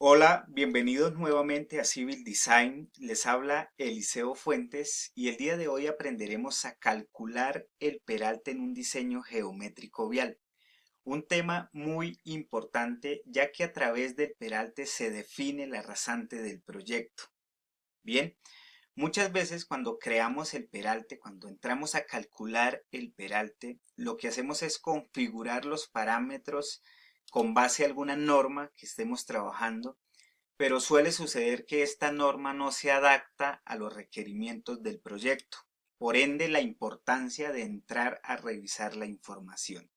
Hola, bienvenidos nuevamente a Civil Design. Les habla Eliseo Fuentes y el día de hoy aprenderemos a calcular el peralte en un diseño geométrico vial. Un tema muy importante ya que a través del peralte se define la rasante del proyecto. Bien, muchas veces cuando creamos el peralte, cuando entramos a calcular el peralte, lo que hacemos es configurar los parámetros con base a alguna norma que estemos trabajando, pero suele suceder que esta norma no se adapta a los requerimientos del proyecto. Por ende, la importancia de entrar a revisar la información.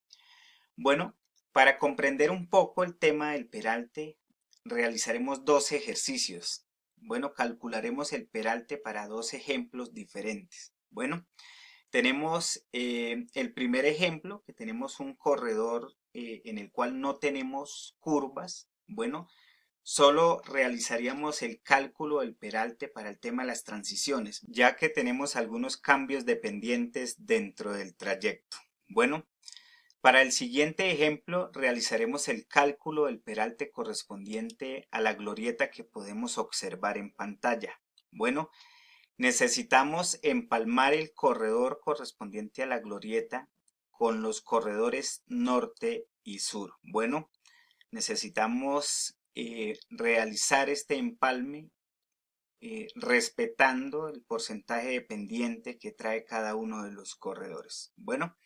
Bueno, para comprender un poco el tema del peralte, realizaremos dos ejercicios. Bueno, calcularemos el peralte para dos ejemplos diferentes. Bueno, tenemos el primer ejemplo, que tenemos un corredor en el cual no tenemos curvas. Bueno, solo realizaríamos el cálculo del peralte para el tema de las transiciones, ya que tenemos algunos cambios dependientes dentro del trayecto. Bueno, para el siguiente ejemplo realizaremos el cálculo del peralte correspondiente a la glorieta que podemos observar en pantalla. Bueno, necesitamos empalmar el corredor correspondiente a la glorieta con los corredores norte y sur. Bueno, necesitamos realizar este empalme respetando el porcentaje de pendiente que trae cada uno de los corredores. Bueno,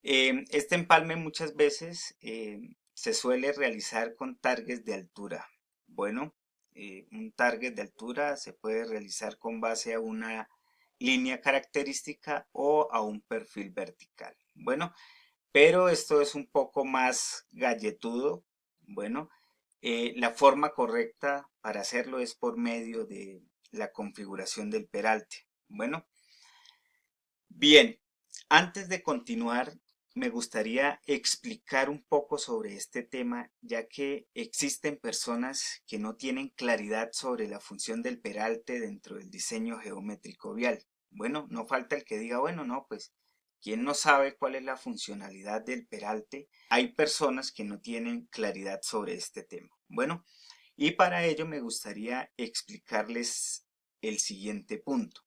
este empalme muchas veces se suele realizar con targets de altura. Bueno, un target de altura se puede realizar con base a una línea característica o a un perfil vertical. Bueno, pero esto es un poco más galletudo. Bueno, la forma correcta para hacerlo es por medio de la configuración del peralte. Bueno, bien, antes de continuar, me gustaría explicar un poco sobre este tema, ya que existen personas que no tienen claridad sobre la función del peralte dentro del diseño geométrico vial. Bueno, no falta el que diga, bueno, no, pues, ¿quién no sabe cuál es la funcionalidad del peralte? Hay personas que no tienen claridad sobre este tema. Bueno, y para ello me gustaría explicarles el siguiente punto.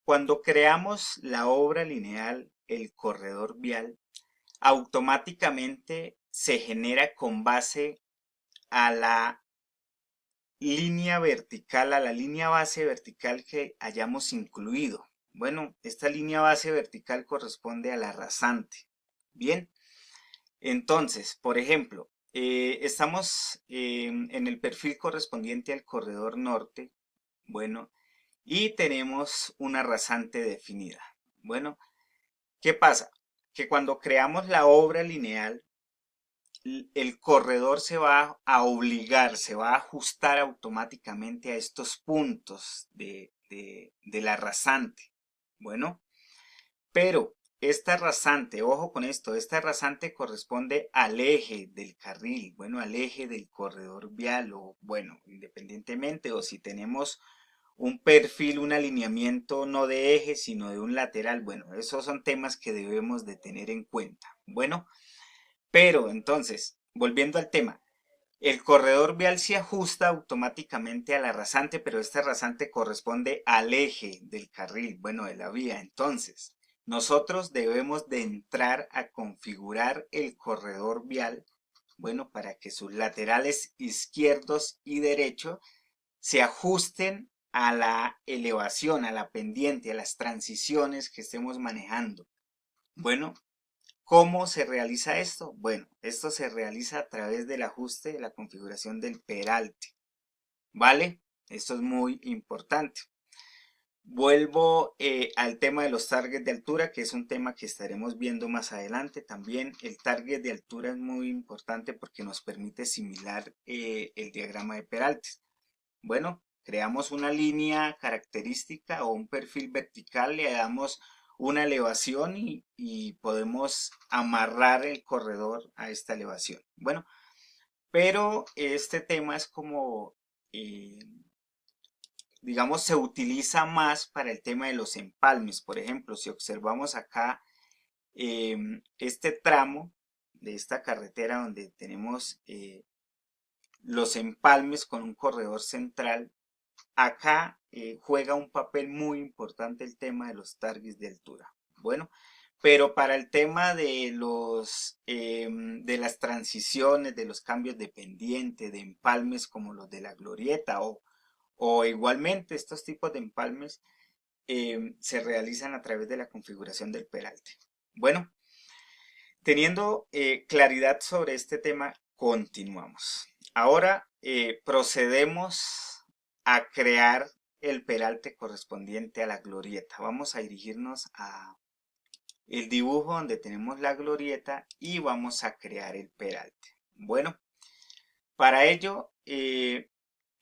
Cuando creamos la obra lineal, el corredor vial, automáticamente se genera con base a la línea vertical, a la línea base vertical que hayamos incluido. Bueno, esta línea base vertical corresponde a la rasante. Bien, entonces, por ejemplo, estamos en el perfil correspondiente al corredor norte. Bueno, y tenemos una rasante definida. Bueno, ¿qué pasa? Que cuando creamos la obra lineal, el corredor se va a obligar, se va a ajustar automáticamente a estos puntos de la rasante. Bueno, pero esta rasante, ojo con esto, esta rasante corresponde al eje del carril, bueno, al eje del corredor vial, o bueno, independientemente, o si tenemos un perfil, un alineamiento no de eje, sino de un lateral. Bueno, esos son temas que debemos de tener en cuenta. Bueno, pero entonces, volviendo al tema, el corredor vial se ajusta automáticamente a la rasante, pero esta rasante corresponde al eje del carril, bueno, de la vía. Entonces, nosotros debemos de entrar a configurar el corredor vial, bueno, para que sus laterales izquierdos y derecho se ajusten a la elevación, a la pendiente, a las transiciones que estemos manejando. Bueno, ¿cómo se realiza esto? Bueno, esto se realiza a través del ajuste de la configuración del peralte. ¿Vale? Esto es muy importante. Vuelvo al tema de los targets de altura, que es un tema que estaremos viendo más adelante. También el target de altura es muy importante porque nos permite similar el diagrama de peraltes. Bueno, creamos una línea característica o un perfil vertical, le damos una elevación y podemos amarrar el corredor a esta elevación. Bueno, pero este tema es como, digamos, se utiliza más para el tema de los empalmes. Por ejemplo, si observamos acá este tramo de esta carretera donde tenemos los empalmes con un corredor central. Acá juega un papel muy importante el tema de los targets de altura. Bueno, pero para el tema de de las transiciones, de los cambios de pendiente, de empalmes como los de la glorieta o igualmente estos tipos de empalmes se realizan a través de la configuración del peralte. Bueno, teniendo claridad sobre este tema, continuamos. Ahora procedemos a crear el peralte correspondiente a la glorieta. Vamos a dirigirnos a el dibujo donde tenemos la glorieta y vamos a crear el peralte. Bueno, para ello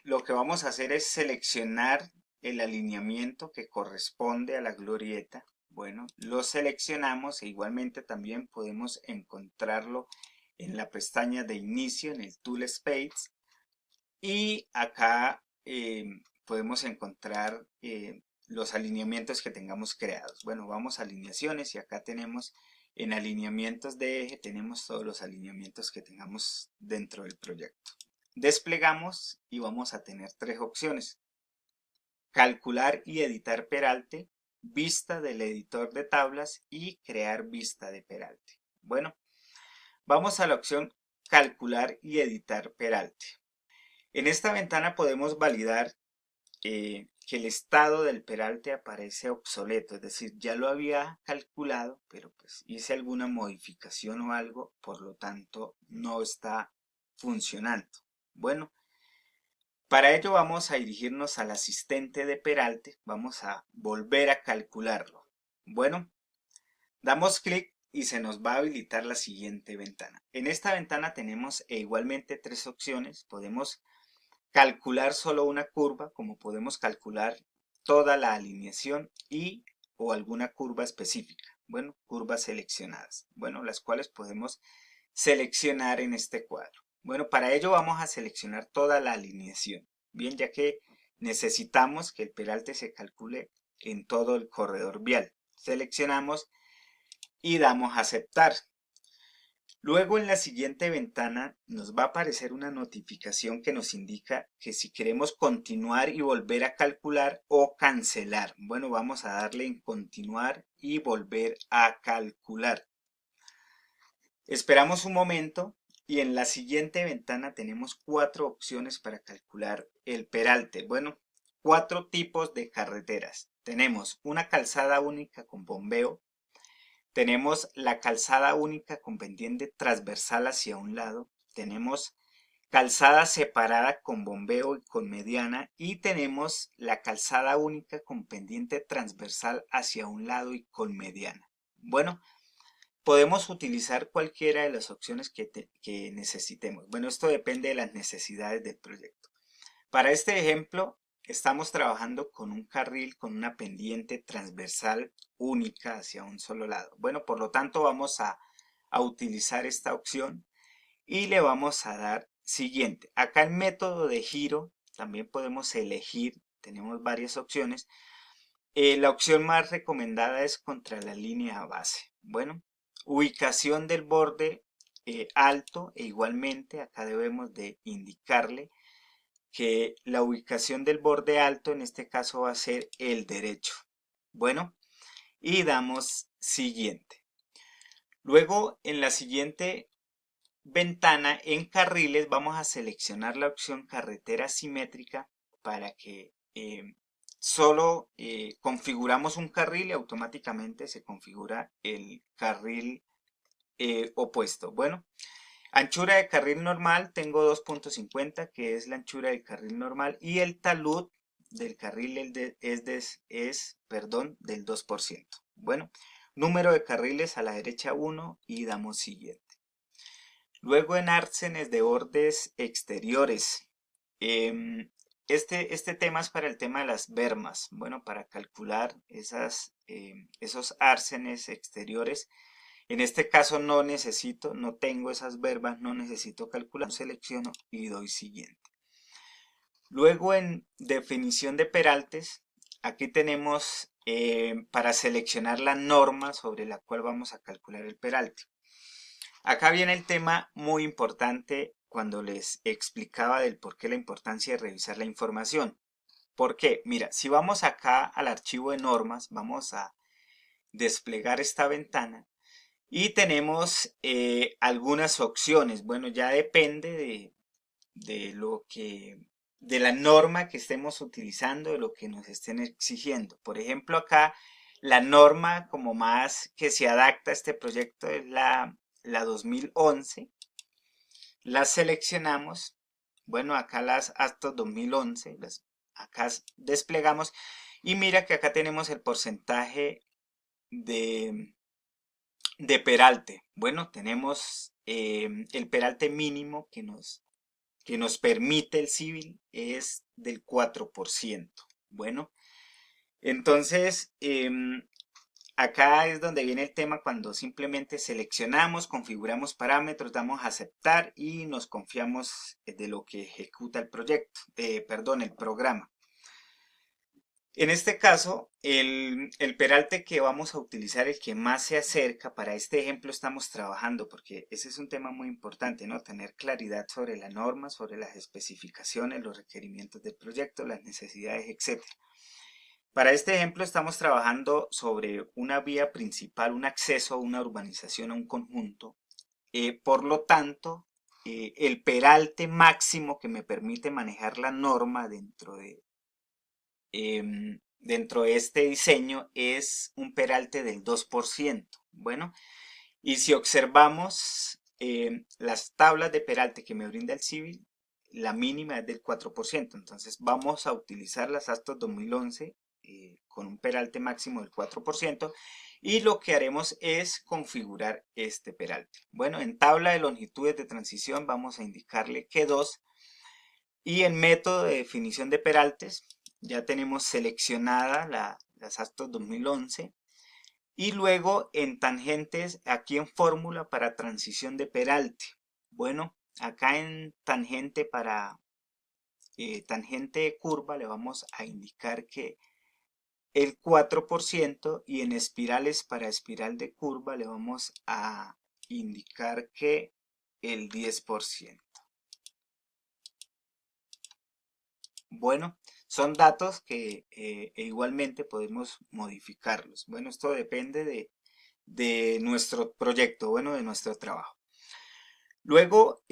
lo que vamos a hacer es seleccionar el alineamiento que corresponde a la glorieta. Bueno, lo seleccionamos e igualmente también podemos encontrarlo en la pestaña de inicio en el Tool Space y acá podemos encontrar los alineamientos que tengamos creados. Bueno, vamos a alineaciones y acá tenemos en alineamientos de eje, tenemos todos los alineamientos que tengamos dentro del proyecto. Desplegamos y vamos a tener tres opciones: calcular y editar peralte, vista del editor de tablas y crear vista de peralte. Bueno, vamos a la opción calcular y editar peralte. En esta ventana podemos validar que el estado del peralte aparece obsoleto, es decir, ya lo había calculado, pero pues hice alguna modificación o algo, por lo tanto no está funcionando. Bueno, para ello vamos a dirigirnos al asistente de peralte, vamos a volver a calcularlo. Bueno, damos clic y se nos va a habilitar la siguiente ventana. En esta ventana tenemos igualmente tres opciones. Podemos calcular solo una curva, como podemos calcular toda la alineación o alguna curva específica. Bueno, curvas seleccionadas. Bueno, las cuales podemos seleccionar en este cuadro. Bueno, para ello vamos a seleccionar toda la alineación. Bien, ya que necesitamos que el peralte se calcule en todo el corredor vial. Seleccionamos y damos a aceptar. Luego en la siguiente ventana nos va a aparecer una notificación que nos indica que si queremos continuar y volver a calcular o cancelar. Bueno, vamos a darle en continuar y volver a calcular. Esperamos un momento y en la siguiente ventana tenemos cuatro opciones para calcular el peralte. Bueno, cuatro tipos de carreteras. Tenemos una calzada única con bombeo. Tenemos la calzada única con pendiente transversal hacia un lado. Tenemos calzada separada con bombeo y con mediana. Y tenemos la calzada única con pendiente transversal hacia un lado y con mediana. Bueno, podemos utilizar cualquiera de las opciones que necesitemos. Bueno, esto depende de las necesidades del proyecto. Para este ejemplo, estamos trabajando con un carril con una pendiente transversal única hacia un solo lado. Bueno, por lo tanto vamos a utilizar esta opción y le vamos a dar siguiente. Acá el método de giro también podemos elegir, tenemos varias opciones. La opción más recomendada es contra la línea base. Bueno, ubicación del borde alto e igualmente acá debemos de indicarle que la ubicación del borde alto en este caso va a ser el derecho. Bueno, y damos siguiente. Luego en la siguiente ventana en carriles vamos a seleccionar la opción carretera simétrica para que solo configuramos un carril y automáticamente se configura el carril opuesto. Bueno, anchura de carril normal, tengo 2.50, que es la anchura del carril normal, y el talud del carril es del 2%. Bueno, número de carriles a la derecha 1 y damos siguiente. Luego en ársenes de bordes exteriores. Este tema es para el tema de las bermas. Bueno, para calcular esos ársenes exteriores. En este caso no tengo esas verbas, no necesito calcular, selecciono y doy siguiente. Luego en definición de peraltes, aquí tenemos para seleccionar la norma sobre la cual vamos a calcular el peralte. Acá viene el tema muy importante cuando les explicaba del por qué la importancia de revisar la información. ¿Por qué? Mira, si vamos acá al archivo de normas, vamos a desplegar esta ventana y tenemos algunas opciones. Bueno, ya depende de la norma que estemos utilizando, de lo que nos estén exigiendo. Por ejemplo, acá la norma como más que se adapta a este proyecto es la 2011. La seleccionamos. Bueno, acá las actos 2011, acá desplegamos y mira que acá tenemos el porcentaje de peralte. Bueno, tenemos el peralte mínimo que nos permite el civil es del 4%. Bueno, entonces acá es donde viene el tema cuando simplemente seleccionamos, configuramos parámetros, damos a aceptar y nos confiamos de lo que ejecuta el proyecto, perdón, el programa. En este caso, el peralte que vamos a utilizar, el que más se acerca, para este ejemplo estamos trabajando, porque ese es un tema muy importante, ¿no? Tener claridad sobre la norma, sobre las especificaciones, los requerimientos del proyecto, las necesidades, etc. Para este ejemplo estamos trabajando sobre una vía principal, un acceso a una urbanización, a un conjunto. Por lo tanto, el peralte máximo que me permite manejar la norma dentro de este diseño es un peralte del 2%. Bueno, y si observamos las tablas de peralte que me brinda el civil, la mínima es del 4%. Entonces vamos a utilizar las actos 2011 con un peralte máximo del 4%. Y lo que haremos es configurar este peralte. Bueno, en tabla de longitudes de transición vamos a indicarle que 2. Y en método de definición de peraltes ya tenemos seleccionada las actos 2011. Y luego en tangentes, aquí en fórmula para transición de peralte. Bueno, acá en tangente para tangente de curva le vamos a indicar que el 4% y en espirales para espiral de curva le vamos a indicar que el 10%. Bueno, son datos que igualmente podemos modificarlos. Bueno, esto depende de nuestro proyecto, bueno, de nuestro trabajo. Luego,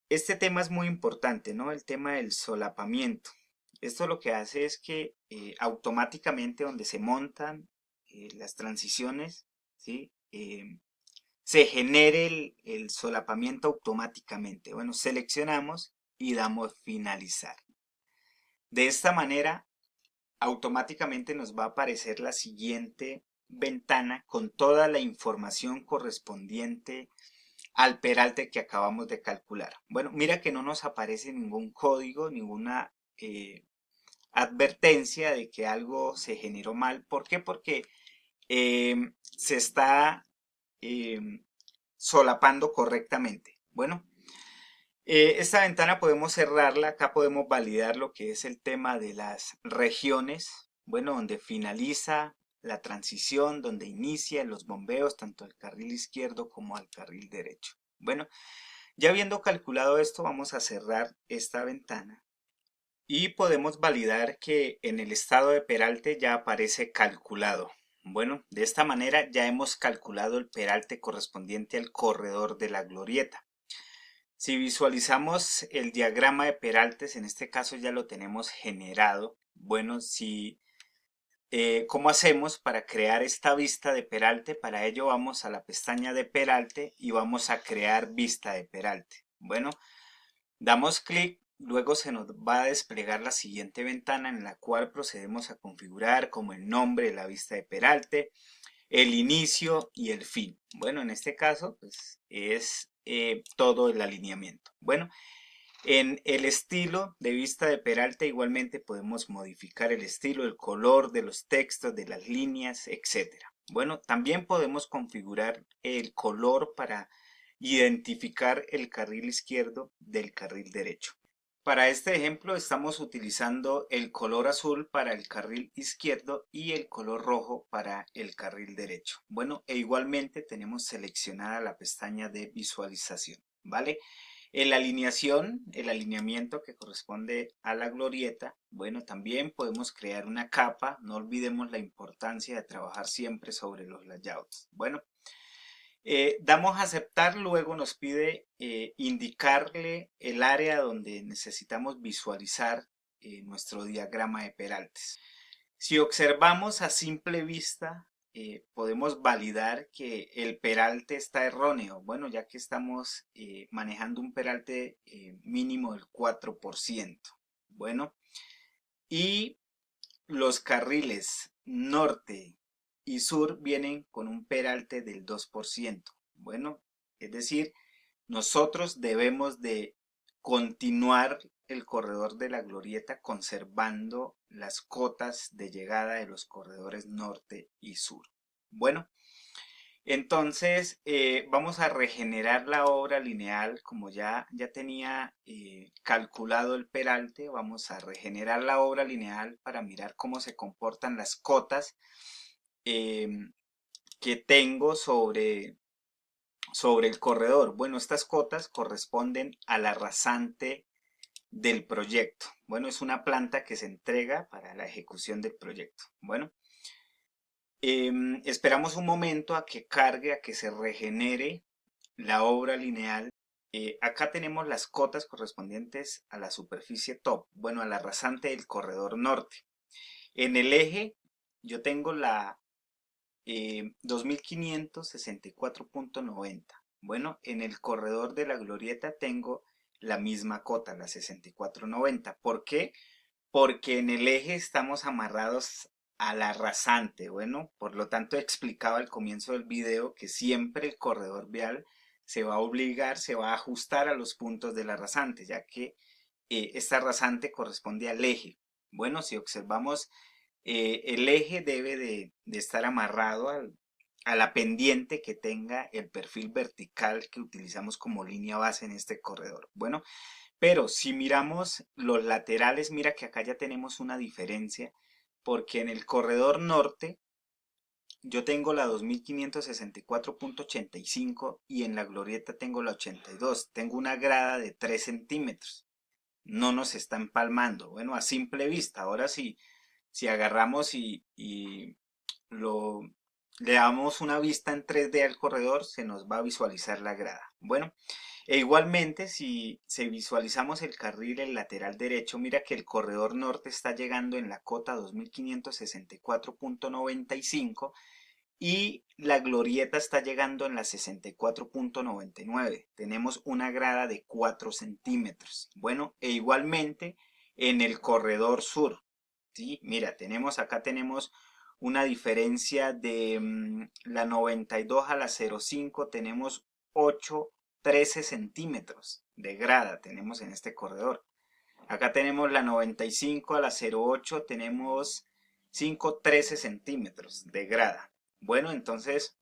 este tema es muy importante, ¿no? El tema del solapamiento. Esto lo que hace es que automáticamente donde se montan las transiciones, ¿sí? Se genere el solapamiento automáticamente. Bueno, seleccionamos y damos finalizar. De esta manera, automáticamente nos va a aparecer la siguiente ventana con toda la información correspondiente al peralte que acabamos de calcular. Bueno, mira que no nos aparece ningún código, ninguna advertencia de que algo se generó mal. ¿Por qué? Porque se está solapando correctamente. Bueno, esta ventana podemos cerrarla. Acá podemos validar lo que es el tema de las regiones. Bueno, donde finaliza la transición, donde inicia los bombeos, tanto al carril izquierdo como al carril derecho. Bueno, ya habiendo calculado esto, vamos a cerrar esta ventana y podemos validar que en el estado de peralte ya aparece calculado. Bueno, de esta manera ya hemos calculado el peralte correspondiente al corredor de la glorieta. Si visualizamos el diagrama de peraltes, en este caso ya lo tenemos generado. Bueno, ¿cómo hacemos para crear esta vista de peralte? Para ello vamos a la pestaña de peralte y vamos a crear vista de peralte. Bueno, damos clic, luego se nos va a desplegar la siguiente ventana en la cual procedemos a configurar como el nombre de la vista de peralte, el inicio y el fin. Bueno, en este caso pues, es todo el alineamiento. Bueno, en el estilo de vista de peralte igualmente podemos modificar el estilo, el color de los textos, de las líneas, etc. Bueno, también podemos configurar el color para identificar el carril izquierdo del carril derecho. Para este ejemplo estamos utilizando el color azul para el carril izquierdo y el color rojo para el carril derecho. Bueno, e igualmente tenemos seleccionada la pestaña de visualización, ¿vale? En la alineación, el alineamiento que corresponde a la glorieta, bueno, también podemos crear una capa. No olvidemos la importancia de trabajar siempre sobre los layouts. Bueno, damos a aceptar, luego nos pide indicarle el área donde necesitamos visualizar nuestro diagrama de peraltes. Si observamos a simple vista, podemos validar que el peralte está erróneo, bueno, ya que estamos manejando un peralte mínimo del 4%. Bueno, y los carriles norte y sur vienen con un peralte del 2%. Bueno, es decir, nosotros debemos de continuar el corredor de la glorieta conservando las cotas de llegada de los corredores norte y sur. Bueno, entonces vamos a regenerar la obra lineal. Como ya tenía calculado el peralte, vamos a regenerar la obra lineal para mirar cómo se comportan las cotas que tengo sobre el corredor. Bueno, estas cotas corresponden a la rasante del proyecto. Bueno, es una planta que se entrega para la ejecución del proyecto. Bueno, esperamos un momento a que cargue, a que se regenere la obra lineal. Acá tenemos las cotas correspondientes a la superficie top, bueno, a la rasante del corredor norte. En el eje yo tengo la 2564.90. Bueno, en el corredor de la glorieta tengo la misma cota, la 64.90. ¿Por qué? Porque en el eje estamos amarrados a la rasante. Bueno, por lo tanto explicaba al comienzo del video que siempre el corredor vial se va a obligar, se va a ajustar a los puntos de la rasante, ya que esta rasante corresponde al eje. Bueno, si observamos, el eje debe de estar amarrado a la pendiente que tenga el perfil vertical que utilizamos como línea base en este corredor. Bueno, pero si miramos los laterales, mira que acá ya tenemos una diferencia, porque en el corredor norte yo tengo la 2564.85 y en la glorieta tengo la 82. Tengo una grada de 3 centímetros. No nos está empalmando. Bueno, a simple vista. Ahora sí, si agarramos y le damos una vista en 3D al corredor, se nos va a visualizar la grada. Bueno, e igualmente, si visualizamos el carril, el lateral derecho, mira que el corredor norte está llegando en la cota 2564.95 y la glorieta está llegando en la 64.99. Tenemos una grada de 4 centímetros. Bueno, e igualmente en el corredor sur, ¿sí? Mira, acá tenemos una diferencia de la 92 a la 05, tenemos 13 centímetros de grada tenemos en este corredor. Acá tenemos la 95 a la 08, tenemos 13 centímetros de grada. Bueno, entonces,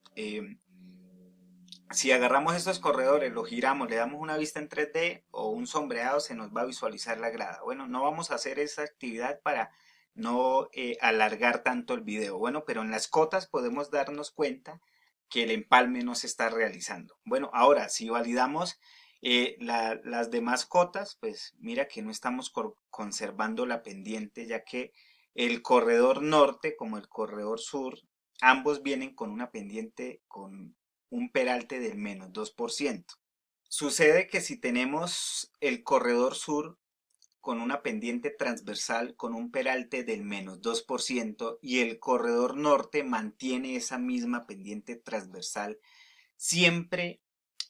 si agarramos estos corredores, los giramos, le damos una vista en 3D o un sombreado, se nos va a visualizar la grada. Bueno, no vamos a hacer esa actividad para no alargar tanto el video. Bueno, pero en las cotas podemos darnos cuenta que el empalme no se está realizando. Bueno, ahora, si validamos las demás cotas, pues mira que no estamos conservando la pendiente, ya que el corredor norte como el corredor sur, ambos vienen con una pendiente con un peralte del menos 2%. Sucede que si tenemos el corredor sur con una pendiente transversal con un peralte del menos 2% y el corredor norte mantiene esa misma pendiente transversal, siempre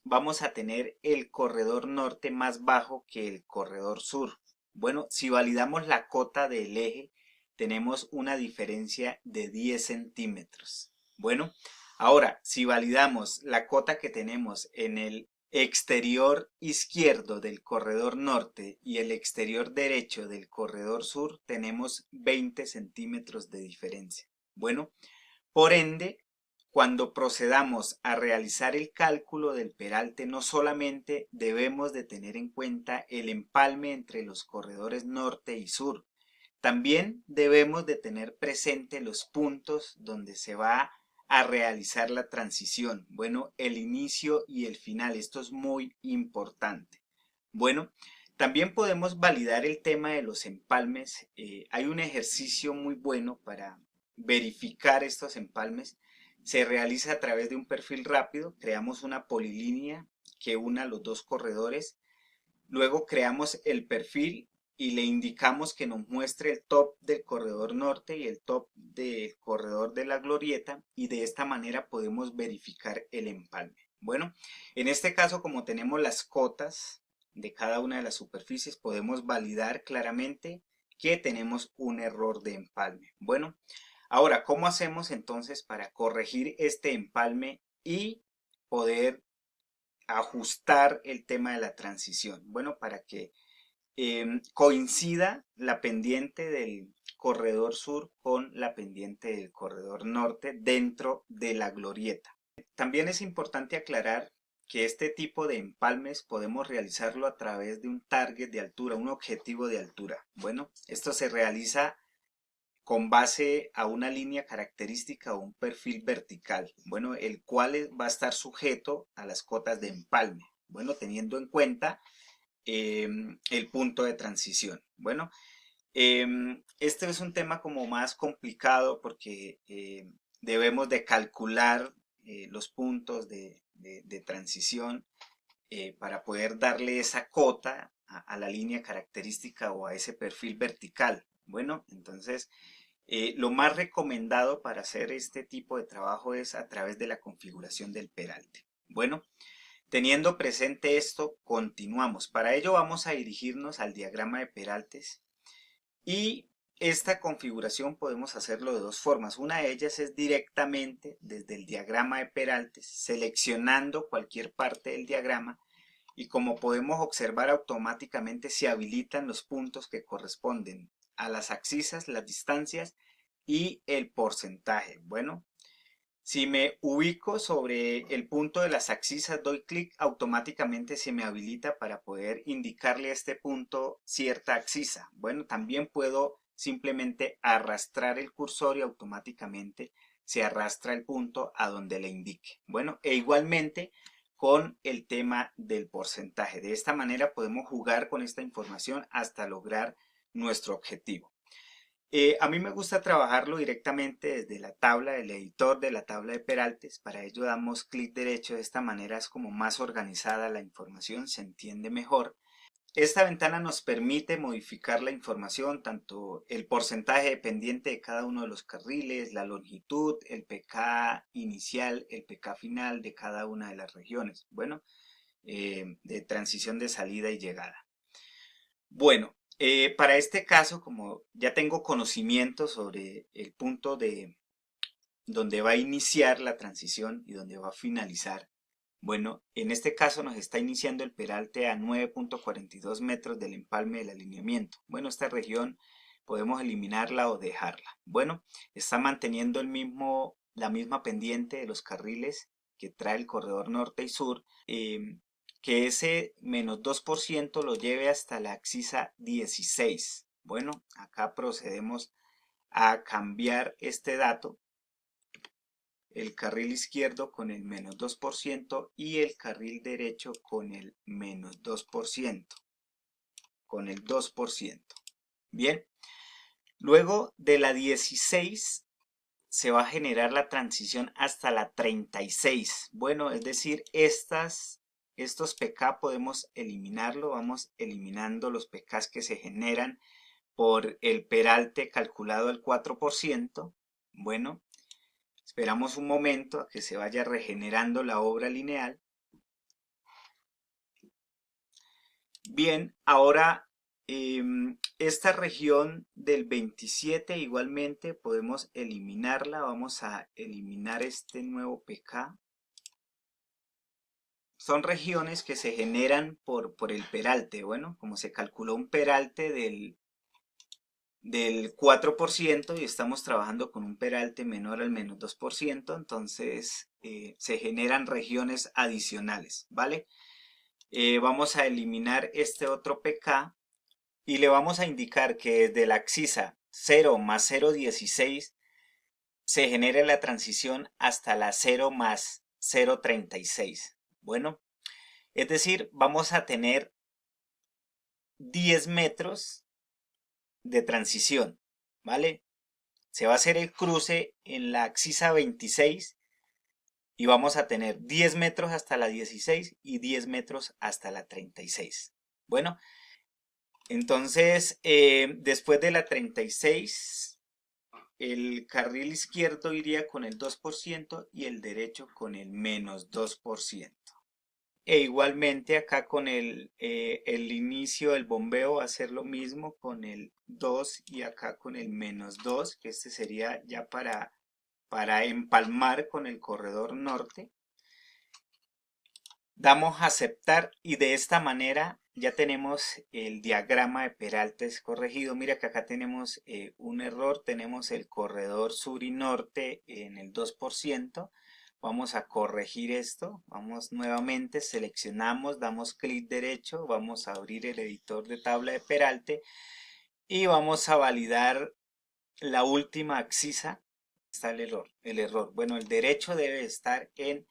vamos a tener el corredor norte más bajo que el corredor sur. Bueno, si validamos la cota del eje, tenemos una diferencia de 10 centímetros. Bueno, ahora, si validamos la cota que tenemos en el exterior izquierdo del corredor norte y el exterior derecho del corredor sur, tenemos 20 centímetros de diferencia. Bueno, por ende, cuando procedamos a realizar el cálculo del peralte, no solamente debemos de tener en cuenta el empalme entre los corredores norte y sur, también debemos de tener presente los puntos donde se va a realizar la transición. Bueno, el inicio y el final, esto es muy importante. Bueno, también podemos validar el tema de los empalmes. Hay un ejercicio muy bueno para verificar estos empalmes. Se realiza a través de un perfil rápido. Creamos una polilínea que una los dos corredores. Luego creamos el perfil y le indicamos que nos muestre el top del corredor norte y el top del corredor de la glorieta, y de esta manera podemos verificar el empalme. Bueno, en este caso, como tenemos las cotas de cada una de las superficies, podemos validar claramente que tenemos un error de empalme. Bueno, ahora, ¿cómo hacemos entonces para corregir este empalme y poder ajustar el tema de la transición? Bueno, para que coincida la pendiente del corredor sur con la pendiente del corredor norte dentro de la glorieta. También es importante aclarar que este tipo de empalmes podemos realizarlo a través de un target de altura, un objetivo de altura. Bueno, esto se realiza con base a una línea característica o un perfil vertical, bueno, el cual va a estar sujeto a las cotas de empalme, bueno, teniendo en cuenta el punto de transición. Bueno, este es un tema como más complicado porque debemos de calcular los puntos de transición para poder darle esa cota a la línea característica o a ese perfil vertical. Bueno, entonces lo más recomendado para hacer este tipo de trabajo es a través de la configuración del peralte. Bueno, teniendo presente esto, continuamos. Para ello vamos a dirigirnos al diagrama de peraltes, y esta configuración podemos hacerlo de dos formas. Una de ellas es directamente desde el diagrama de peraltes, seleccionando cualquier parte del diagrama, y como podemos observar, automáticamente se habilitan los puntos que corresponden a las abscisas, las distancias y el porcentaje. Bueno, si me ubico sobre el punto de las abscisas, doy clic, automáticamente se me habilita para poder indicarle a este punto cierta abscisa. Bueno, también puedo simplemente arrastrar el cursor y automáticamente se arrastra el punto a donde le indique. Bueno, e igualmente con el tema del porcentaje. De esta manera podemos jugar con esta información hasta lograr nuestro objetivo. A mí me gusta trabajarlo directamente desde la tabla del editor de la tabla de peraltes. Para ello damos clic derecho. De esta manera es como más organizada la información, se entiende mejor. Esta ventana nos permite modificar la información, tanto el porcentaje dependiente de cada uno de los carriles, la longitud, el pK inicial, el pK final de cada una de las regiones. Bueno, de transición de salida y llegada. Bueno, para este caso, como ya tengo conocimiento sobre el punto de donde va a iniciar la transición y donde va a finalizar, bueno, en este caso nos está iniciando el peralte a 9.42 metros del empalme del alineamiento. Bueno, esta región podemos eliminarla o dejarla. Bueno, está manteniendo la misma pendiente de los carriles que trae el corredor norte y sur. Que ese menos 2% lo lleve hasta la abscisa 16. Bueno, acá procedemos a cambiar este dato, el carril izquierdo con el menos 2% y el carril derecho con el menos 2%, con el 2%. Bien, luego de la 16 se va a generar la transición hasta la 36. Bueno, es decir, estos pK podemos eliminarlo. Vamos eliminando los pKs que se generan por el peralte calculado al 4%. Bueno, esperamos un momento a que se vaya regenerando la obra lineal. Bien, ahora esta región del 27 igualmente podemos eliminarla. Vamos a eliminar este nuevo pK. Son regiones que se generan por el peralte. Bueno, como se calculó un peralte del 4% y estamos trabajando con un peralte menor al menos 2%, entonces se generan regiones adicionales, ¿vale? Vamos a eliminar este otro pK y le vamos a indicar que desde la abscisa 0 más 0,16 se genere la transición hasta la 0 más 0,36. Bueno, es decir, vamos a tener 10 metros de transición, ¿vale? Se va a hacer el cruce en la axis 26 y vamos a tener 10 metros hasta la 16 y 10 metros hasta la 36. Bueno, entonces después de la 36, el carril izquierdo iría con el 2% y el derecho con el menos 2%. E igualmente acá con el inicio del bombeo va a ser lo mismo con el 2 y acá con el menos 2, que este sería ya para empalmar con el corredor norte. Damos a aceptar y de esta manera ya tenemos el diagrama de Peraltes corregido. Mira que acá tenemos un error, tenemos el corredor sur y norte en el 2%. Vamos a corregir esto, vamos nuevamente, seleccionamos, damos clic derecho, vamos a abrir el editor de tabla de Peralte y vamos a validar la última axisa. Está el error. Bueno, el derecho debe estar en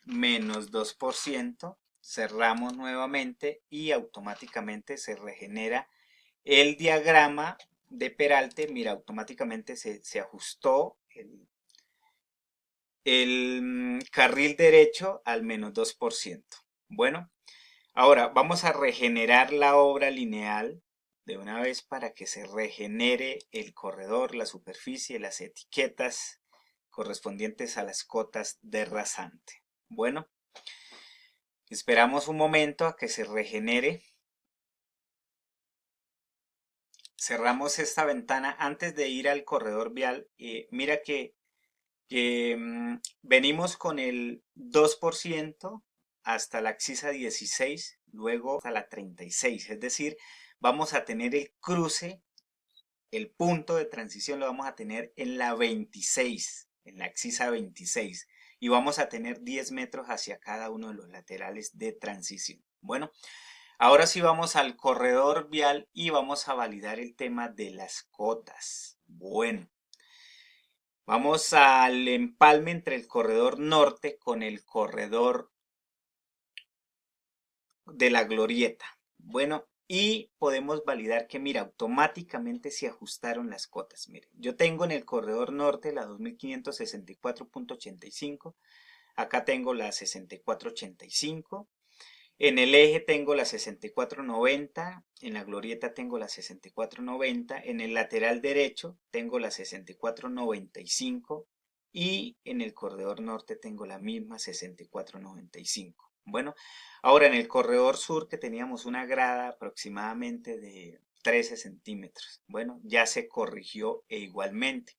menos 2%, cerramos nuevamente y automáticamente se regenera el diagrama de Peralte. Mira, automáticamente se ajustó el carril derecho al menos 2%. Bueno, ahora vamos a regenerar la obra lineal de una vez para que se regenere el corredor, la superficie, las etiquetas correspondientes a las cotas de rasante. Bueno, esperamos un momento a que se regenere. Cerramos esta ventana antes de ir al corredor vial. Mira que venimos con el 2% hasta la axis 16, luego hasta la 36, es decir, vamos a tener el cruce, el punto de transición lo vamos a tener en la 26, en la axis 26, y vamos a tener 10 metros hacia cada uno de los laterales de transición. Bueno, ahora sí vamos al corredor vial y vamos a validar el tema de las cotas. Bueno, vamos al empalme entre el corredor norte con el corredor de la glorieta. Bueno, y podemos validar que, mira, automáticamente se ajustaron las cotas. Mire, yo tengo en el corredor norte la 2564.85, acá tengo la 6485. En el eje tengo la 6490, en la glorieta tengo la 6490, en el lateral derecho tengo la 6495 y en el corredor norte tengo la misma 6495. Bueno, ahora en el corredor sur que teníamos una grada aproximadamente de 13 centímetros. Bueno, ya se corrigió igualmente.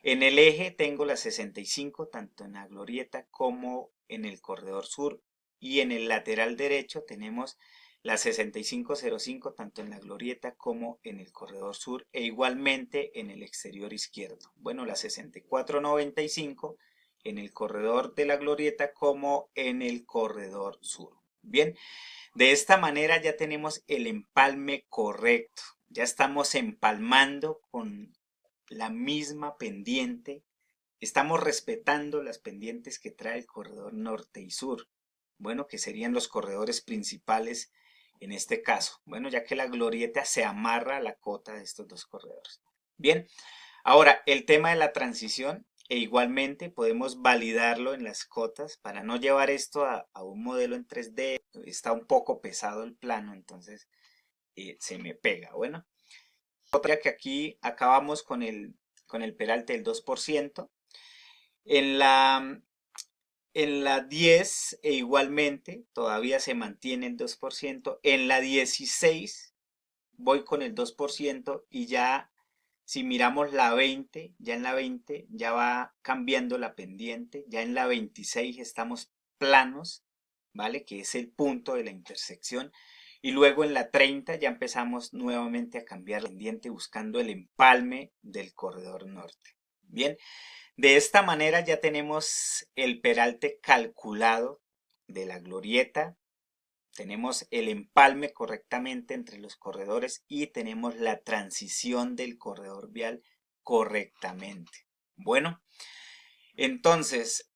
En el eje tengo la 65 tanto en la glorieta como en el corredor sur. Y en el lateral derecho tenemos la 6505 tanto en la glorieta como en el corredor sur e igualmente en el exterior izquierdo. Bueno, la 6495 en el corredor de la glorieta como en el corredor sur. Bien, de esta manera ya tenemos el empalme correcto. Ya estamos empalmando con la misma pendiente. Estamos respetando las pendientes que trae el corredor norte y sur. Bueno, que serían los corredores principales en este caso. Bueno, ya que la glorieta se amarra a la cota de estos dos corredores. Bien, ahora el tema de la transición, e igualmente podemos validarlo en las cotas para no llevar esto a un modelo en 3D. Está un poco pesado el plano, entonces se me pega. Bueno, otra que aquí acabamos con el peralte del 2%. En la 10 e igualmente todavía se mantiene el 2%. En la 16 voy con el 2% y ya si miramos la 20, ya en la 20 ya va cambiando la pendiente. Ya en la 26 estamos planos, ¿vale? Que es el punto de la intersección. Y luego en la 30 ya empezamos nuevamente a cambiar la pendiente buscando el empalme del corredor norte. Bien. De esta manera ya tenemos el peralte calculado de la glorieta, tenemos el empalme correctamente entre los corredores y tenemos la transición del corredor vial correctamente. Bueno, entonces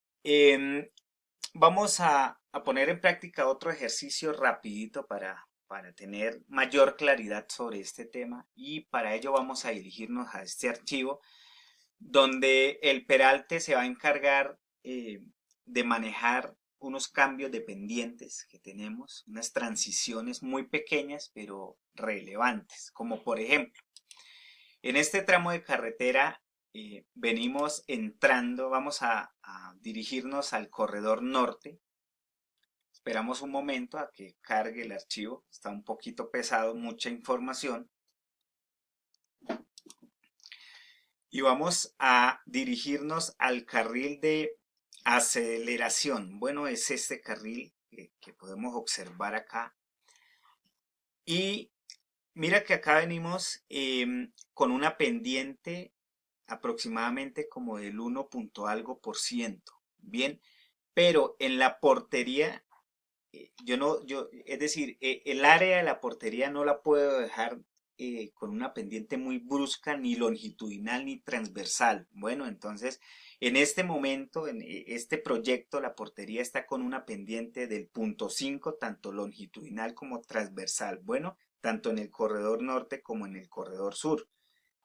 vamos a poner en práctica otro ejercicio rapidito para tener mayor claridad sobre este tema, y para ello vamos a dirigirnos a este archivo donde el peralte se va a encargar de manejar unos cambios dependientes que tenemos, unas transiciones muy pequeñas pero relevantes, como por ejemplo, en este tramo de carretera venimos entrando, vamos a dirigirnos al corredor norte. Esperamos un momento a que cargue el archivo, está un poquito pesado, mucha información. Y vamos a dirigirnos al carril de aceleración. Bueno, es este carril que podemos observar acá. Y mira que acá venimos con una pendiente aproximadamente como del 1 punto algo por ciento. Bien, pero en la portería, es decir, el área de la portería no la puedo dejar con una pendiente muy brusca, ni longitudinal, ni transversal. Bueno, entonces, en este momento, en este proyecto, la portería está con una pendiente del 0.5, tanto longitudinal como transversal. Bueno, tanto en el corredor norte como en el corredor sur.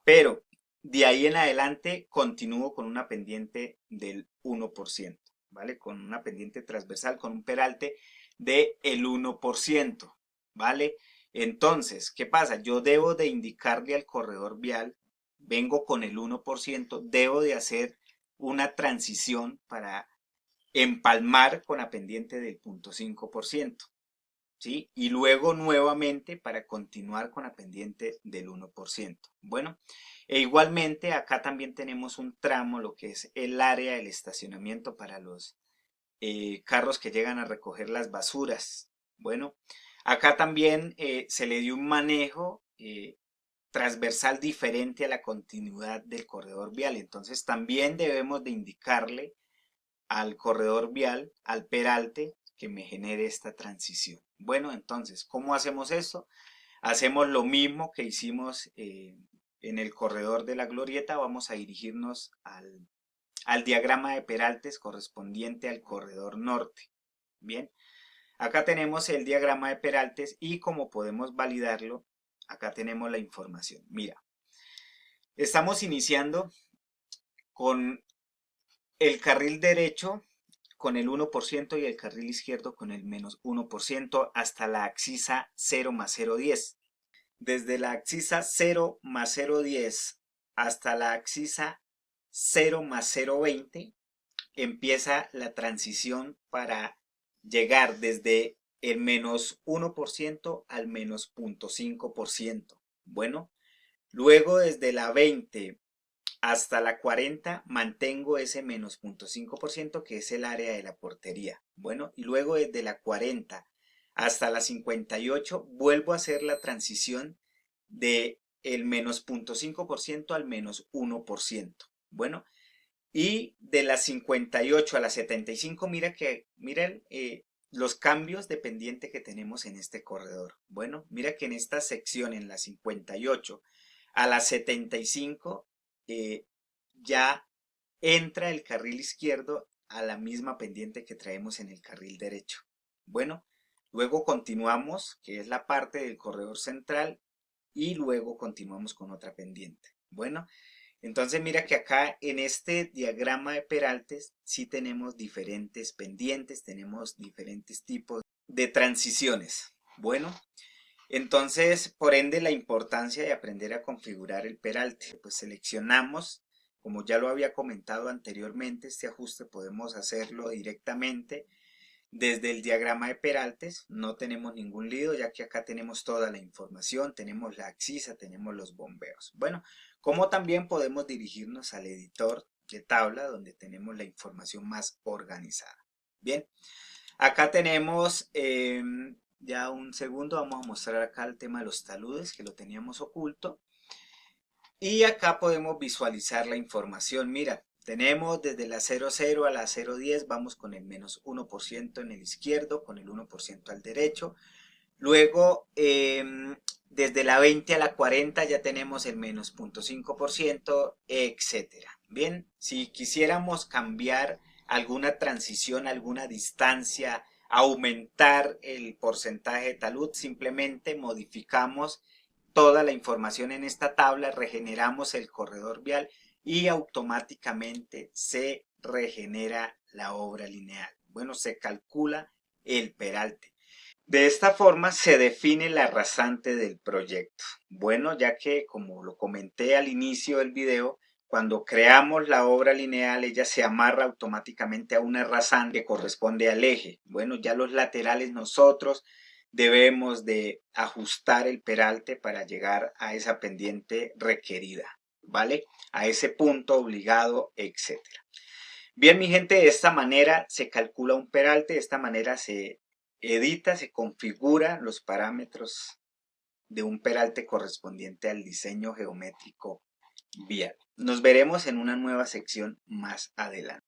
Pero de ahí en adelante continúo con una pendiente del 1%, ¿vale? Con una pendiente transversal, con un peralte del 1%, ¿vale? Entonces, ¿qué pasa? Yo debo de indicarle al corredor vial, vengo con el 1%, debo de hacer una transición para empalmar con la pendiente del 0.5%, ¿sí? Y luego nuevamente para continuar con la pendiente del 1%. Bueno, e igualmente acá también tenemos un tramo, lo que es el área del estacionamiento para los carros que llegan a recoger las basuras. Bueno, acá también se le dio un manejo transversal diferente a la continuidad del corredor vial. Entonces también debemos de indicarle al corredor vial, al peralte, que me genere esta transición. Bueno, entonces, ¿cómo hacemos esto? Hacemos lo mismo que hicimos en el corredor de la glorieta. Vamos a dirigirnos al diagrama de peraltes correspondiente al corredor norte. Bien, acá tenemos el diagrama de peraltes y como podemos validarlo, acá tenemos la información. Mira, estamos iniciando con el carril derecho con el 1% y el carril izquierdo con el menos 1% hasta la axisa 0 más 0,10. Desde la axisa 0 más 0,10 hasta la axisa 0 más 0,20 empieza la transición para llegar desde el menos 1% al menos 0.5%. Bueno, luego desde la 20 hasta la 40 mantengo ese menos 0.5% que es el área de la portería. Bueno, y luego desde la 40 hasta la 58 vuelvo a hacer la transición de el menos 0.5% al menos 1%. Bueno, y de la 58 a la 75, miren los cambios de pendiente que tenemos en este corredor. Bueno, mira que en esta sección, en la 58 a la 75, ya entra el carril izquierdo a la misma pendiente que traemos en el carril derecho. Bueno, luego continuamos, que es la parte del corredor central, y luego continuamos con otra pendiente. Bueno, entonces mira que acá en este diagrama de peraltes sí tenemos diferentes pendientes, tenemos diferentes tipos de transiciones. Bueno, entonces por ende la importancia de aprender a configurar el peralte. Pues seleccionamos, como ya lo había comentado anteriormente, este ajuste podemos hacerlo directamente desde el diagrama de peraltes. No tenemos ningún lío, ya que acá tenemos toda la información, tenemos la axisa, tenemos los bombeos. Bueno, como también podemos dirigirnos al editor de tabla donde tenemos la información más organizada. Bien, acá tenemos, ya un segundo, vamos a mostrar acá el tema de los taludes que lo teníamos oculto. Y acá podemos visualizar la información. Mira, tenemos desde la 00 a la 010, vamos con el menos 1% en el izquierdo, con el 1% al derecho. Luego, desde la 20 a la 40 ya tenemos el menos 0.5%, etcétera. Bien, si quisiéramos cambiar alguna transición, alguna distancia, aumentar el porcentaje de talud, simplemente modificamos toda la información en esta tabla, regeneramos el corredor vial y automáticamente se regenera la obra lineal. Bueno, se calcula el peralte. De esta forma se define la rasante del proyecto. Bueno, ya que como lo comenté al inicio del video, cuando creamos la obra lineal, ella se amarra automáticamente a una rasante que corresponde al eje. Bueno, ya los laterales nosotros debemos de ajustar el peralte para llegar a esa pendiente requerida, ¿vale? A ese punto obligado, etcétera. Bien, mi gente, de esta manera se calcula un peralte, de esta manera se edita, se configura los parámetros de un peralte correspondiente al diseño geométrico vial. Nos veremos en una nueva sección más adelante.